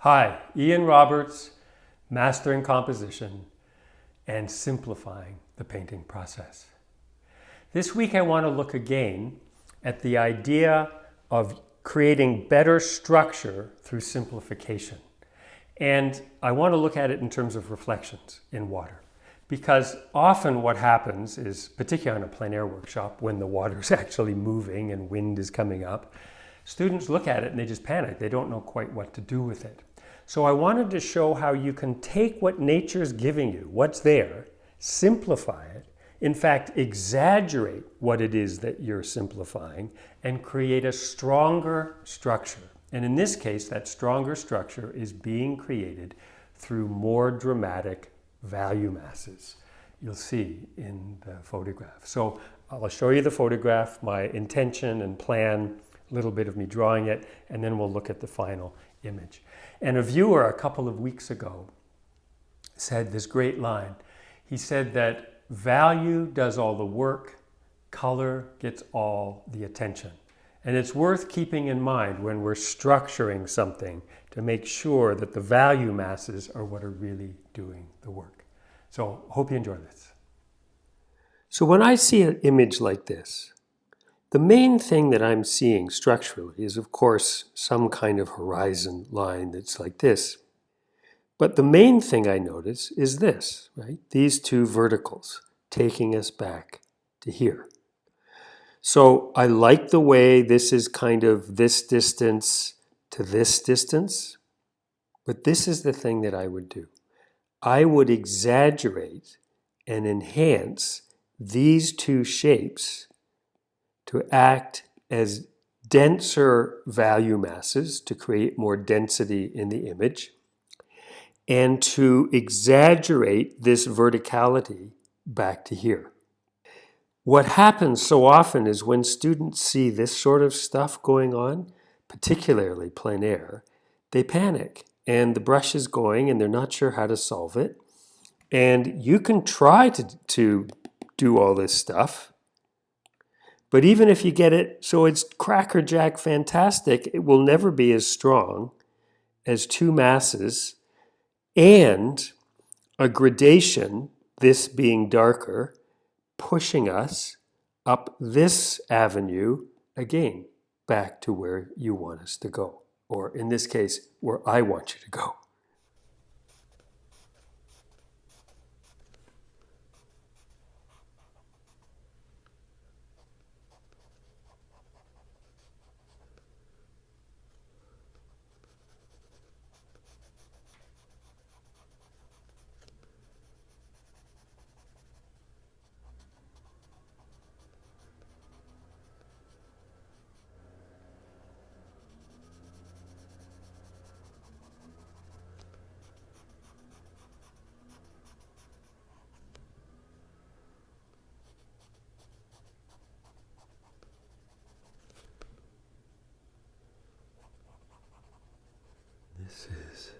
Hi, Ian Roberts, mastering composition and simplifying the painting process. This week I want to look again at the idea of creating better structure through simplification. And I want to look at it in terms of reflections in water. Because often what happens is, particularly on a plein air workshop, when the water is actually moving and wind is coming up, students look at it and they just panic. They don't know quite what to do with it. So I wanted to show how you can take what nature's giving you, what's there, simplify it, in fact, exaggerate what it is that you're simplifying, and create a stronger structure. And in this case, that stronger structure is being created through more dramatic value masses. You'll see in the photograph. So I'll show you the photograph, my intention and plan, a little bit of me drawing it, and then we'll look at the final image. And a viewer a couple of weeks ago said this great line. He said that value does all the work, color gets all the attention. And it's worth keeping in mind when we're structuring something to make sure that the value masses are what are really doing the work. So hope you enjoy this. So when I see an image like this, the main thing that I'm seeing structurally is, of course, some kind of horizon line that's like this. But the main thing I notice is this, right? These two verticals taking us back to here. So I like the way this is kind of this distance to this distance, but this is the thing that I would do. I would exaggerate and enhance these two shapes to act as denser value masses to create more density in the image, and to exaggerate this verticality back to here. What happens so often is when students see this sort of stuff going on, particularly plein air, they panic and the brush is going and they're not sure how to solve it. And you can try to do all this stuff, but even if you get it so it's crackerjack fantastic, it will never be as strong as two masses and a gradation, this being darker, pushing us up this avenue again, back to where you want us to go. Or in this case, where I want you to go. This is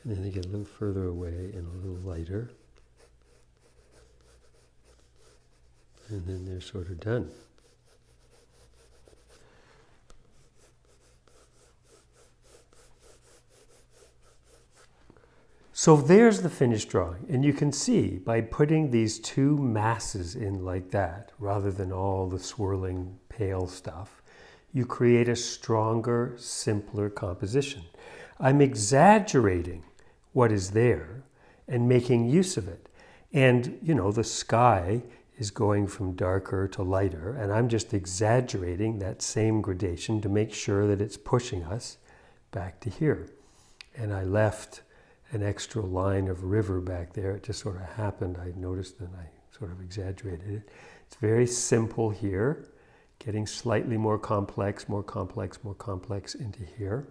and then they get a little further away and a little lighter. And then they're sort of done. So there's the finished drawing. And you can see by putting these two masses in like that, rather than all the swirling pale stuff, you create a stronger, simpler composition. I'm exaggerating what is there and making use of it. And, you know, the sky is going from darker to lighter, and I'm just exaggerating that same gradation to make sure that it's pushing us back to here. And I left an extra line of river back there. It just sort of happened. I noticed and I sort of exaggerated it. It's very simple here. getting slightly more complex, more complex, more complex into here.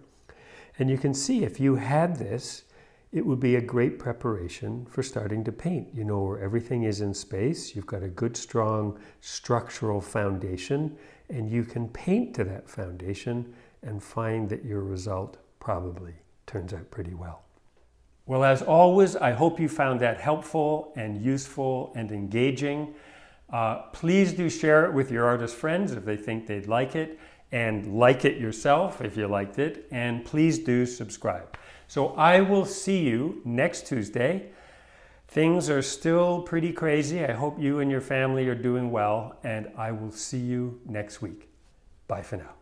And you can see if you had this, it would be a great preparation for starting to paint. You know where everything is in space, you've got a good strong structural foundation, and you can paint to that foundation and find that your result probably turns out pretty well. Well, as always, I hope you found that helpful and useful and engaging. Please do share it with your artist friends if they think they'd like it, and like it yourself if you liked it, and please do subscribe. So I will see you next Tuesday. Things are still pretty crazy. I hope you and your family are doing well, and I will see you next week. Bye for now.